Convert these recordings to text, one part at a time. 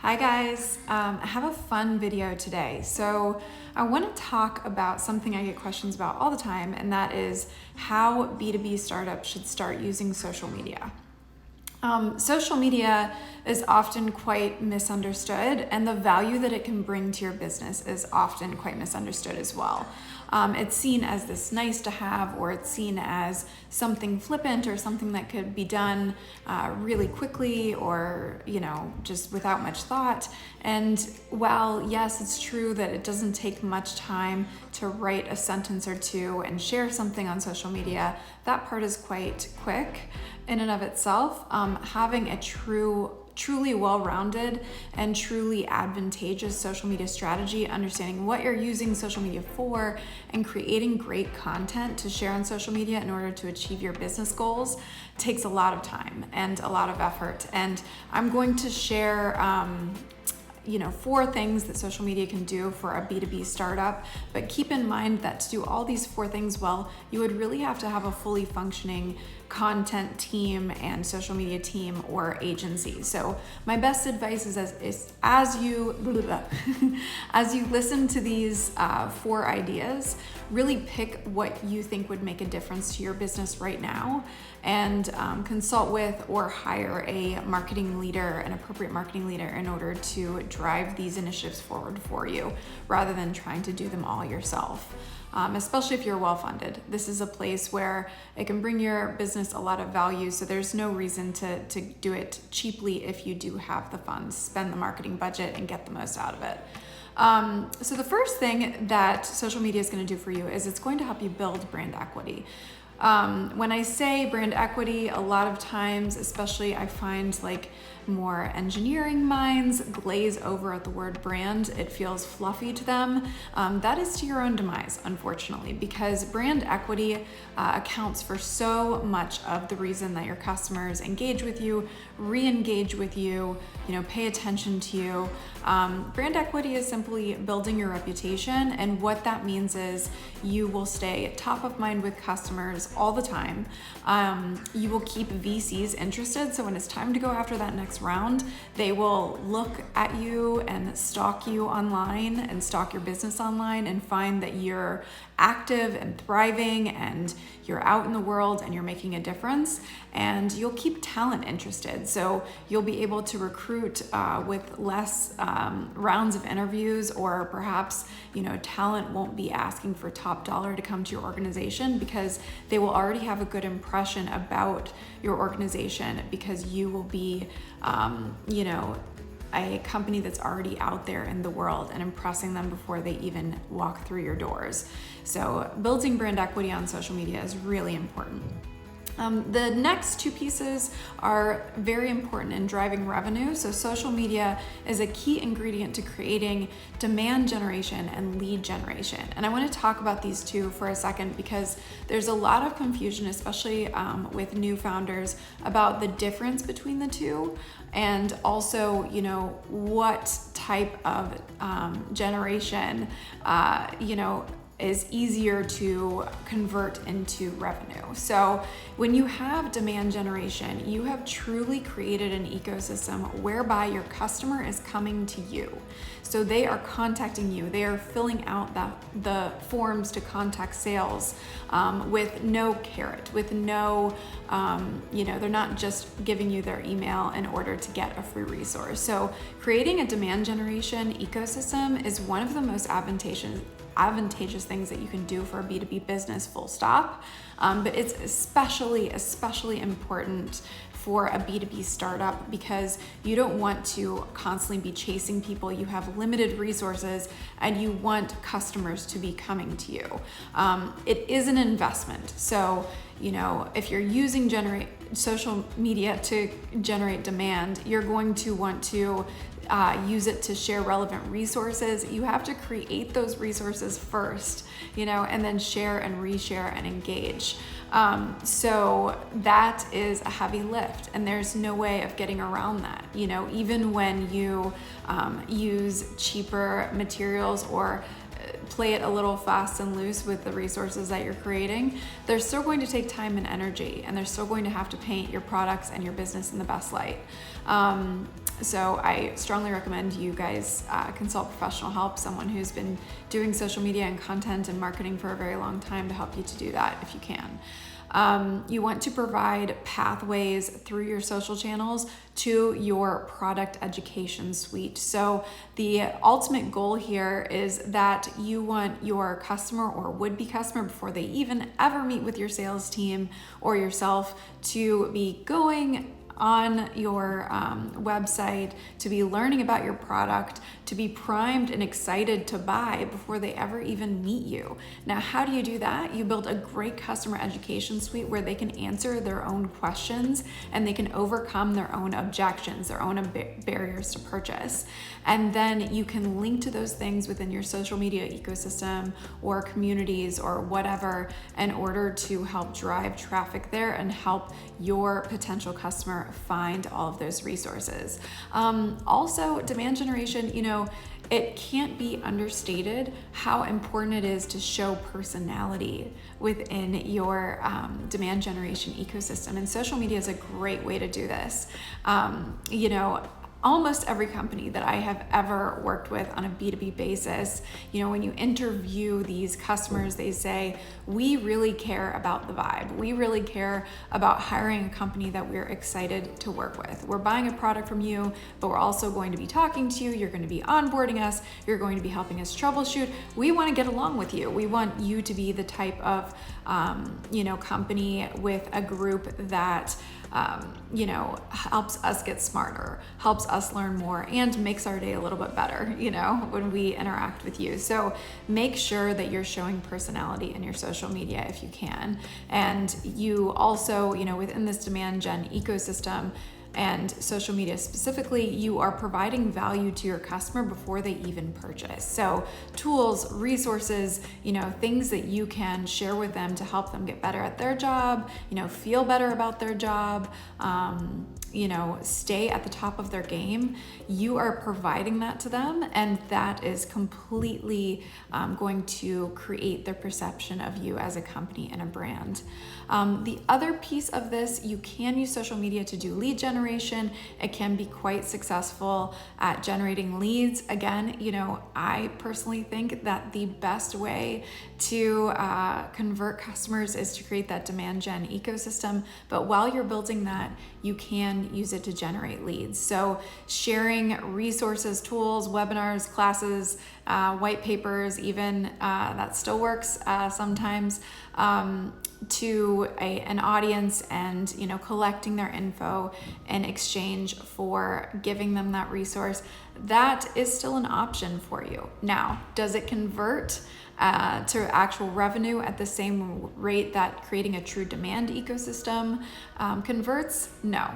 Hi guys, I have a fun video today. So I want to talk about something I get questions about all the time, and that is how B2B startups should start using social media. Social media is often quite misunderstood, and the value that it can bring to your business is often quite misunderstood as well. It's seen as this nice to have, or it's seen as something flippant or something that could be done really quickly, or just without much thought. And while yes, it's true that it doesn't take much time to write a sentence or two and share something on social media, that part is quite quick in and of itself. Having a truly well-rounded and truly advantageous social media strategy, understanding what you're using social media for, and creating great content to share on social media in order to achieve your business goals takes a lot of time and a lot of effort. And I'm going to share 4 things that social media can do for a B2B startup, but keep in mind that to do all these 4 things well, you would really have to have a fully functioning content team and social media team or agency. So my best advice is as you listen to these 4 ideas, really pick what you think would make a difference to your business right now, and consult with or hire a marketing leader, an appropriate marketing leader, in order to drive these initiatives forward for you rather than trying to do them all yourself. Especially if you're well-funded. This is a place where it can bring your business a lot of value, so there's no reason to do it cheaply if you do have the funds. Spend the marketing budget and get the most out of it. So the first thing that social media is going to do for you is it's going to help you build brand equity. When I say brand equity, a lot of times, especially I find more engineering minds glaze over at the word brand. It feels fluffy to them. That is to your own demise, unfortunately, because brand equity accounts for so much of the reason that your customers engage with you, re-engage with you, pay attention to you. Brand equity is simply building your reputation, and what that means is you will stay top of mind with customers all the time. You will keep VCs interested, so when it's time to go after that next round, they will look at you and stalk you online and stalk your business online and find that you're active and thriving and you're out in the world and you're making a difference, and you'll keep talent interested. So you'll be able to recruit with less rounds of interviews, or perhaps talent won't be asking for top dollar to come to your organization because they will already have a good impression about your organization, because you will be a company that's already out there in the world and impressing them before they even walk through your doors. So building brand equity on social media is really important. The next 2 pieces are very important in driving revenue. So social media is a key ingredient to creating demand generation and lead generation. And I want to talk about these 2 for a second, because there's a lot of confusion, especially with new founders, about the difference between the 2, and also, what type of generation, is easier to convert into revenue. So when you have demand generation, you have truly created an ecosystem whereby your customer is coming to you. So they are contacting you, they are filling out the forms to contact sales with no carrot, with no, they're not just giving you their email in order to get a free resource. So creating a demand generation ecosystem is one of the most advantageous things that you can do for a B2B business, full stop. But it's especially important for a B2B startup, because you don't want to constantly be chasing people. You have limited resources and you want customers to be coming to you. It is an investment. So, if you're using social media to generate demand, you're going to want to use it to share relevant resources. You have to create those resources first, and then share and reshare and engage. So that is a heavy lift, and there's no way of getting around that. Even when you use cheaper materials or play it a little fast and loose with the resources that you're creating, they're still going to take time and energy, and they're still going to have to paint your products and your business in the best light. So I strongly recommend you guys consult professional help, someone who's been doing social media and content and marketing for a very long time to help you to do that if you can. You want to provide pathways through your social channels to your product education suite. So the ultimate goal here is that you want your customer or would-be customer, before they even ever meet with your sales team or yourself, to be going on your website, to be learning about your product, to be primed and excited to buy before they ever even meet you. Now, how do you do that? You build a great customer education suite where they can answer their own questions and they can overcome their own objections, their own barriers to purchase. And then you can link to those things within your social media ecosystem or communities or whatever in order to help drive traffic there and help your potential customer find all of those resources. Also, demand generation, it can't be understated how important it is to show personality within your demand generation ecosystem. And social media is a great way to do this. Almost every company that I have ever worked with on a B2B basis, when you interview these customers, they say, we really care about the vibe. We really care about hiring a company that we're excited to work with. We're buying a product from you, but we're also going to be talking to you. You're going to be onboarding us. You're going to be helping us troubleshoot. We want to get along with you. We want you to be the type of, company with a group that helps us get smarter, helps us learn more, and makes our day a little bit better, when we interact with you. So make sure that you're showing personality in your social media if you can. And you also, within this demand gen ecosystem, and social media specifically, you are providing value to your customer before they even purchase. So tools, resources, things that you can share with them to help them get better at their job, feel better about their job, stay at the top of their game. You are providing that to them, and that is completely going to create their perception of you as a company and a brand. The other piece of this, you can use social media to do lead generation. It can be quite successful at generating leads. Again, I personally think that the best way to convert customers is to create that demand gen ecosystem. But while you're building that, you can use it to generate leads. So sharing resources, tools, webinars, classes, white papers, even that still works sometimes, to an audience, and collecting their info in exchange for giving them that resource, that is still an option for you. Now, does it convert to actual revenue at the same rate that creating a true demand ecosystem converts? No,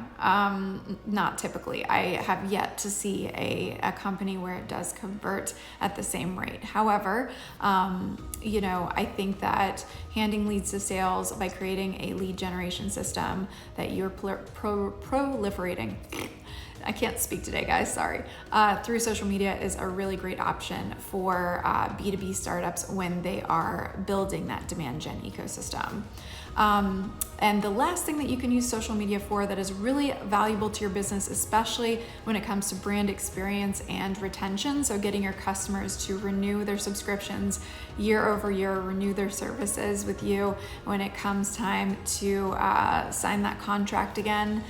not typically. I have yet to see a company where it does convert at the same rate. However, I think that handing leads to sales by creating a lead generation system that you're proliferating, I can't speak today, guys, sorry, through social media is a really great option for B2B startups when they are building that demand gen ecosystem. And the last thing that you can use social media for that is really valuable to your business, especially when it comes to brand experience and retention, so getting your customers to renew their subscriptions year over year, renew their services with you when it comes time to sign that contract again,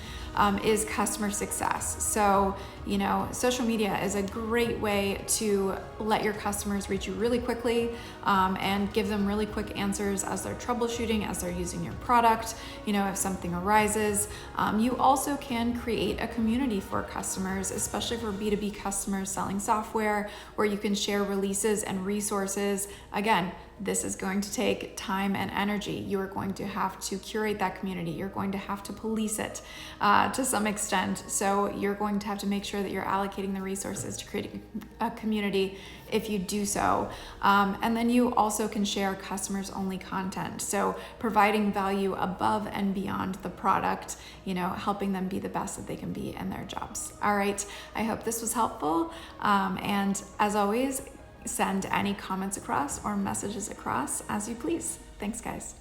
is customer success. So, social media is a great way to let your customers reach you really quickly and give them really quick answers as they're troubleshooting, as they're using your product, if something arises. You also can create a community for customers, especially for B2B customers selling software, where you can share releases and resources. Again, this is going to take time and energy. You are going to have to curate that community. You're going to have to police it to some extent. So you're going to have to make sure that you're allocating the resources to create a community if you do so. And then you also can share customers only content. So providing value above and beyond the product, helping them be the best that they can be in their jobs. All right, I hope this was helpful. And as always, send any comments across or messages across as you please. Thanks, guys.